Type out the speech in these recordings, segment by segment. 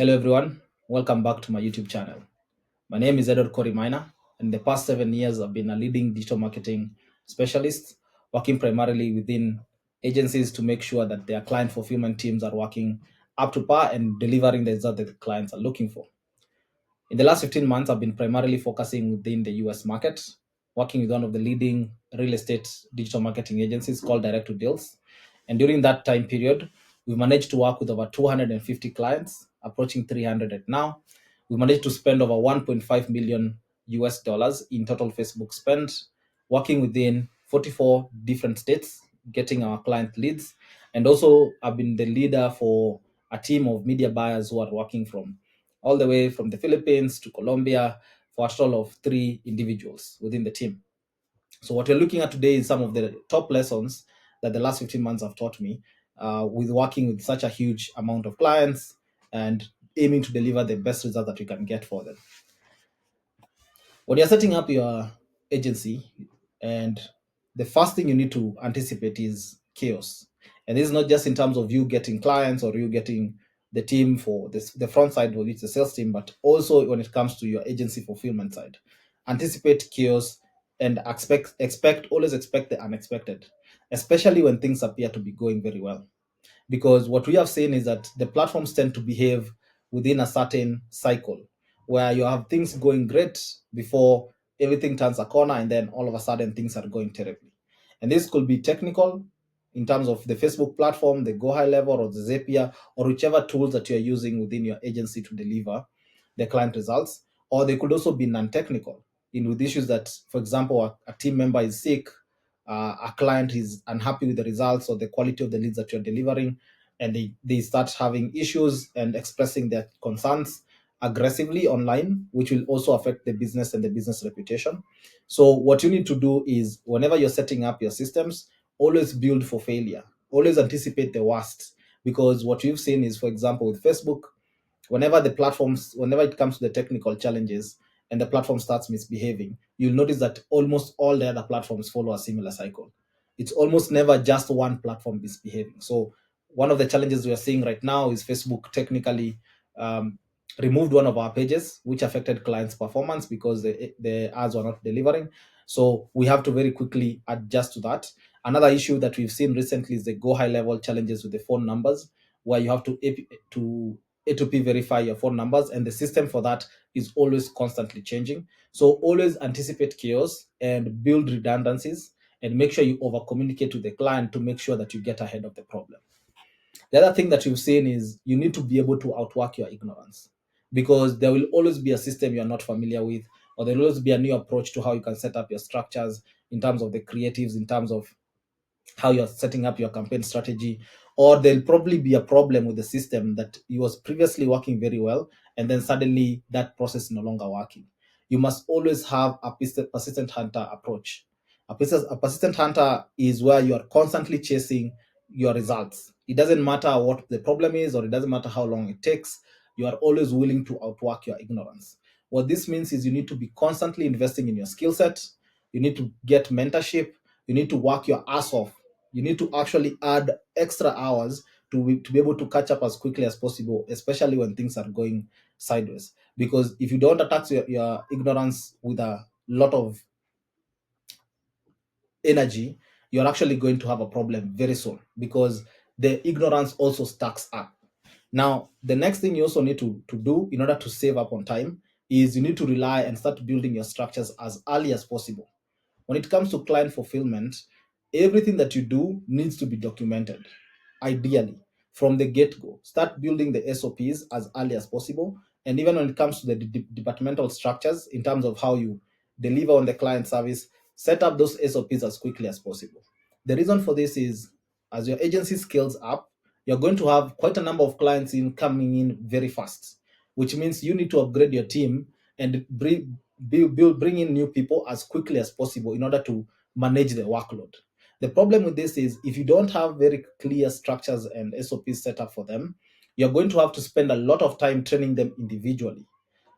Hello everyone, welcome back to my YouTube channel. My name is Edward Corey Minor, and in the past 7 years I've been a leading digital marketing specialist, working primarily within agencies to make sure that their client fulfillment teams are working up to par and delivering the result that the clients are looking for. In the last 15 months, I've been primarily focusing within the US market, working with one of the leading real estate digital marketing agencies called Direct to Deals. And during that time period, we've managed to work with over 250 clients, approaching 300 right now. We managed to spend over 1.5 million US dollars in total Facebook spend, working within 44 different states, getting our client leads. And also, I've been the leader for a team of media buyers who are working from all the way from the Philippines to Colombia for a total of 3 individuals within the team. So what we're looking at today is some of the top lessons that the last 15 months have taught me with working with such a huge amount of clients and aiming to deliver the best result that we can get for them. When you're setting up your agency, and the first thing you need to anticipate is chaos. And this is not just in terms of you getting clients or you getting the team for this, the front side, which is the sales team, but also when it comes to your agency fulfillment side. Anticipate chaos and always expect the unexpected, especially when things appear to be going very well, because what we have seen is that the platforms tend to behave within a certain cycle where you have things going great before everything turns a corner and then all of a sudden things are going terribly. And this could be technical in terms of the Facebook platform, the Go High Level, or the Zapier, or whichever tools that you're using within your agency to deliver the client results. Or they could also be non-technical in with issues that, for example, a team member is sick, a client is unhappy with the results or the quality of the leads that you're delivering, and they start having issues and expressing their concerns aggressively online, which will also affect the business and the business reputation. So what you need to do is whenever you're setting up your systems, always build for failure, always anticipate the worst, because what you've seen is, for example, with Facebook, whenever it comes to the technical challenges and the platform starts misbehaving, you'll notice that almost all the other platforms follow a similar cycle. It's almost never just one platform misbehaving. So one of the challenges we are seeing right now is Facebook technically um, removed one of our pages, which affected clients' performance because the ads were not delivering. So we have to very quickly adjust to that. Another issue that we've seen recently is the Go High Level challenges with the phone numbers, where you have to A2P verify your phone numbers, and the system for that is always constantly changing. So always anticipate chaos and build redundancies, and make sure you over communicate to the client to make sure that you get ahead of the problem. The other thing that you've seen is you need to be able to outwork your ignorance, because there will always be a system you're not familiar with, or there will always be a new approach to how you can set up your structures in terms of the creatives, in terms of how you're setting up your campaign strategy, or there'll probably be a problem with the system that it was previously working very well, and then suddenly that process is no longer working. You must always have a persistent hunter approach. A persistent hunter is where you are constantly chasing your results. It doesn't matter what the problem is, or it doesn't matter how long it takes. You are always willing to outwork your ignorance. What this means is you need to be constantly investing in your skill set. You need to get mentorship. You need to work your ass off. You need to actually add extra hours to be able to catch up as quickly as possible, especially when things are going sideways. Because if you don't attack your ignorance with a lot of energy, you're actually going to have a problem very soon, because the ignorance also stacks up. Now, the next thing you also need to do in order to save up on time is you need to rely and start building your structures as early as possible. When it comes to client fulfillment, everything that you do needs to be documented. Ideally, from the get go, start building the SOPs as early as possible. And even when it comes to the departmental structures, in terms of how you deliver on the client service, set up those SOPs as quickly as possible. The reason for this is, as your agency scales up, you're going to have quite a number of clients coming in very fast, which means you need to upgrade your team and bring in new people as quickly as possible in order to manage the workload. The problem with this is if you don't have very clear structures and SOPs set up for them, you're going to have to spend a lot of time training them individually.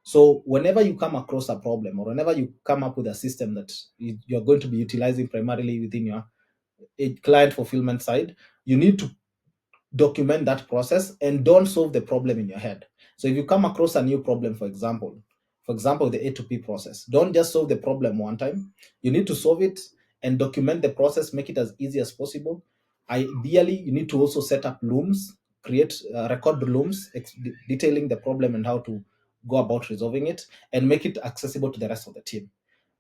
So whenever you come across a problem, or whenever you come up with a system that you're going to be utilizing primarily within your client fulfillment side, you need to document that process and don't solve the problem in your head. So if you come across a new problem, for example, the A to P process, don't just solve the problem one time. You need to solve it and document the process, make it as easy as possible. Ideally, you need to also set up looms, create record looms detailing the problem and how to go about resolving it, and make it accessible to the rest of the team.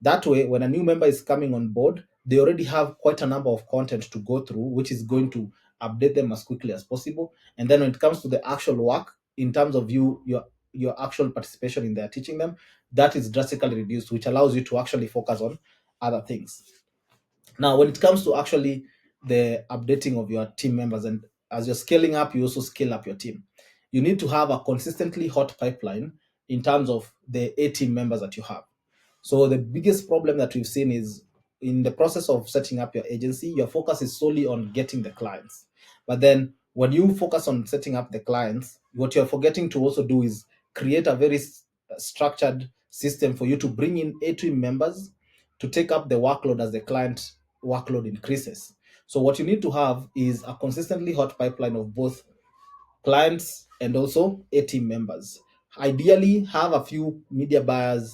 That way, when a new member is coming on board, they already have quite a number of content to go through, which is going to update them as quickly as possible. And then when it comes to the actual work, in terms of your actual participation in their teaching them, that is drastically reduced, which allows you to actually focus on other things. Now, when it comes to actually the updating of your team members, and as you're scaling up, you also scale up your team. You need to have a consistently hot pipeline in terms of the A team members that you have. So the biggest problem that we've seen is in the process of setting up your agency, your focus is solely on getting the clients. But then when you focus on setting up the clients, what you're forgetting to also do is create a very structured system for you to bring in A team members to take up the workload as the client workload increases. So what you need to have is a consistently hot pipeline of both clients and also A team members. Ideally, have a few media buyers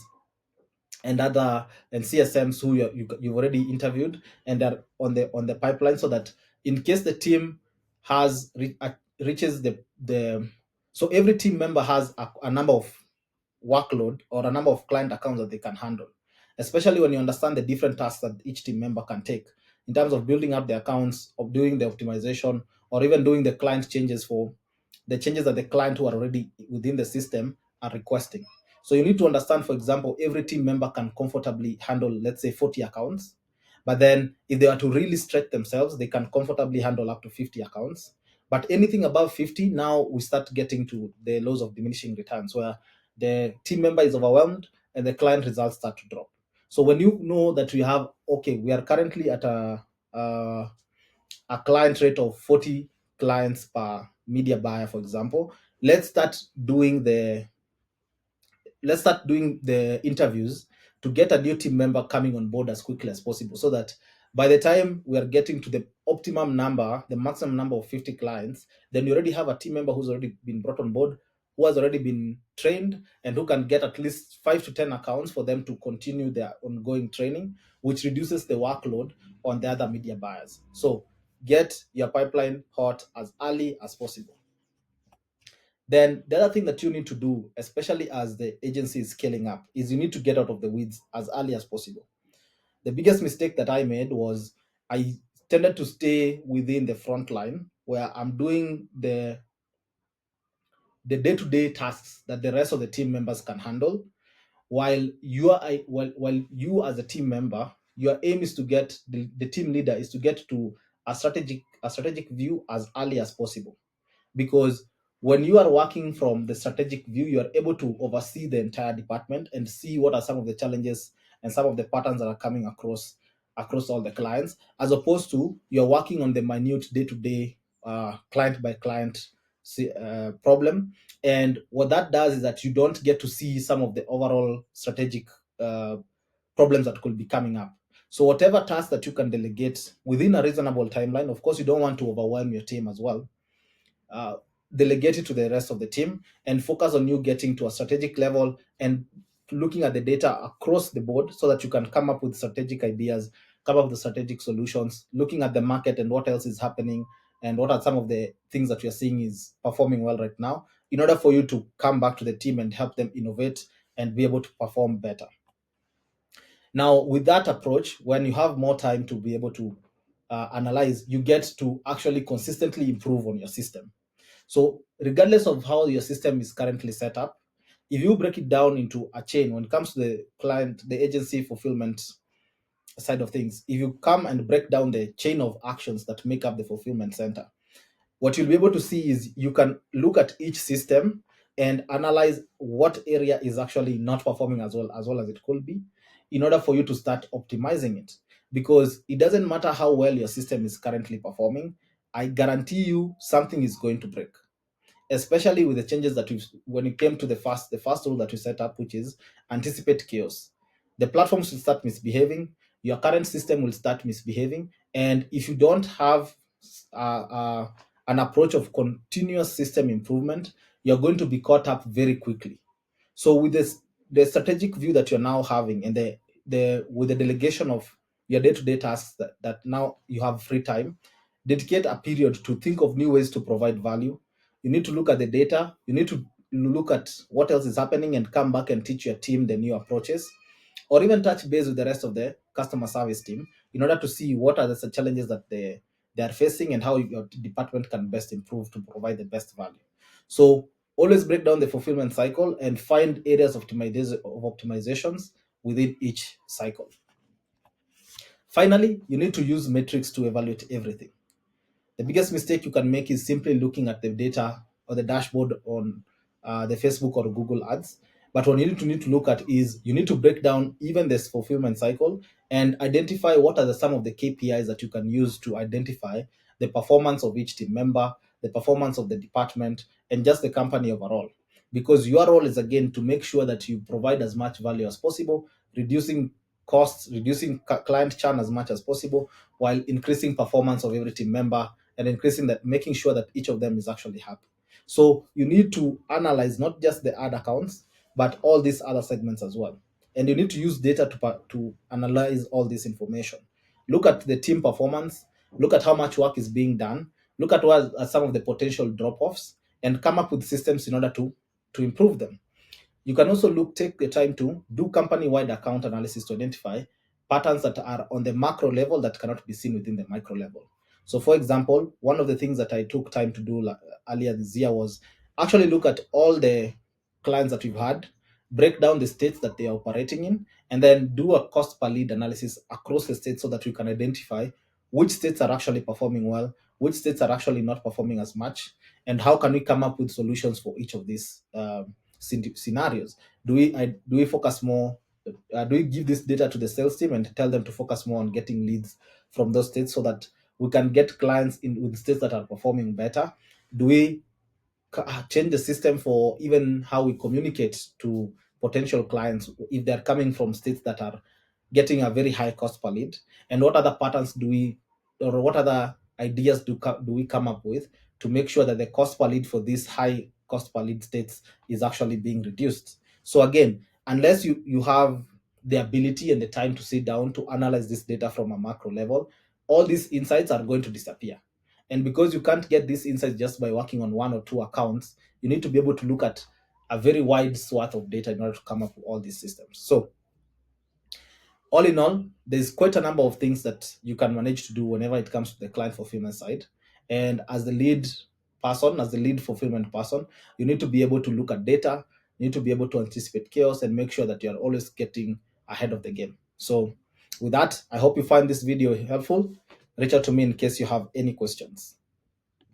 and other and CSMs who you've already interviewed and are on the pipeline, so that in case the team reaches the so every team member has a number of workload or a number of client accounts that they can handle, especially when you understand the different tasks that each team member can take in terms of building up the accounts, of doing the optimization, or even doing the client changes for the changes that the client who are already within the system are requesting. So you need to understand, for example, every team member can comfortably handle, let's say, 40 accounts. But then if they are to really stretch themselves, they can comfortably handle up to 50 accounts. But anything above 50, now we start getting to the laws of diminishing returns, where the team member is overwhelmed and the client results start to drop. So when you know that we have, okay, we are currently at a client rate of 40 clients per media buyer, for example, let's start doing the interviews to get a new team member coming on board as quickly as possible, so that by the time we are getting to the optimum number, the maximum number of 50 clients, then you already have a team member who's already been brought on board, who has already been trained, and who can get at least 5 to 10 accounts for them to continue their ongoing training, which reduces the workload on the other media buyers. So get your pipeline hot as early as possible. Then the other thing that you need to do, especially as the agency is scaling up, is you need to get out of the weeds as early as possible. The biggest mistake that I made was I tended to stay within the front line, where I'm doing the day-to-day tasks that the rest of the team members can handle, while while you as a team member, your aim is to get the team leader is to get to a strategic view as early as possible, because when you are working from the strategic view, you are able to oversee the entire department and see what are some of the challenges and some of the patterns that are coming across all the clients, as opposed to you're working on the minute day-to-day, client by client problem. And what that does is that you don't get to see some of the overall strategic uh, problems that could be coming up. So whatever task that you can delegate within a reasonable timeline, of course, you don't want to overwhelm your team as well, uh, delegate it to the rest of the team and focus on you getting to a strategic level and looking at the data across the board, so that you can come up with strategic ideas, come up with strategic solutions, looking at the market and what else is happening and what are some of the things that you're seeing is performing well right now, in order for you to come back to the team and help them innovate and be able to perform better. Now, with that approach, when you have more time to be able to analyze, you get to actually consistently improve on your system. So, regardless of how your system is currently set up, if you break it down into a chain, when it comes to the client, the agency fulfillment side of things, if you come and break down the chain of actions that make up the fulfillment center, what you'll be able to see is you can look at each system and analyze what area is actually not performing as well as it could be, in order for you to start optimizing it. Because it doesn't matter how well your system is currently performing, I guarantee you something is going to break, especially with the changes that we when it came to the first rule that we set up, which is anticipate chaos. The platforms will start misbehaving, your current system will start misbehaving, and if you don't have uh, uh, an approach of continuous system improvement, you're going to be caught up very quickly. So with this, the strategic view that you're now having, and the with the delegation of your day-to-day tasks, that now you have free time, dedicate a period to think of new ways to provide value. You need to look at the data, you need to look at what else is happening, and come back and teach your team the new approaches, or even touch base with the rest of the customer service team in order to see what are the challenges that they are facing, and how your department can best improve to provide the best value. So always break down the fulfillment cycle and find areas of optimizations within each cycle. Finally, you need to use metrics to evaluate everything. The biggest mistake you can make is simply looking at the data or the dashboard on the Facebook or Google ads. But what you need to look at is, you need to break down even this fulfillment cycle and identify what are some of the KPIs that you can use to identify the performance of each team member, the performance of the department, and just the company overall. Because your role is, again, to make sure that you provide as much value as possible, reducing costs, reducing client churn as much as possible, while increasing performance of every team member, and increasing that, making sure that each of them is actually happy. So you need to analyze not just the ad accounts, but all these other segments as well. And you need to use data to analyze all this information. Look at the team performance, look at how much work is being done, look at what are some of the potential drop offs, and come up with systems in order to improve them. You can also take the time to do company-wide account analysis to identify patterns that are on the macro level that cannot be seen within the micro level. So, for example, one of the things that I took time to do earlier this year was actually look at all the clients that we've had, break down the states that they are operating in, and then do a cost per lead analysis across the states so that we can identify which states are actually performing well, which states are actually not performing as much, and how can we come up with solutions for each of these scenarios. Do we focus more? Do we give this data to the sales team and tell them to focus more on getting leads from those states so that we can get clients in with states that are performing better? Do we change the system for even how we communicate to potential clients if they're coming from states that are getting a very high cost per lead? And what other patterns do we, or what other ideas do we come up with to make sure that the cost per lead for these high cost per lead states is actually being reduced? So again, unless you have the ability and the time to sit down to analyze this data from a macro level, all these insights are going to disappear. And because you can't get these insights just by working on one or two accounts, you need to be able to look at a very wide swath of data in order to come up with all these systems. So, all in all, there's quite a number of things that you can manage to do whenever it comes to the client fulfillment side. And as the lead person, as the lead fulfillment person, you need to be able to look at data, you need to be able to anticipate chaos and make sure that you're always getting ahead of the game. So, with that, I hope you find this video helpful. Reach out to me in case you have any questions.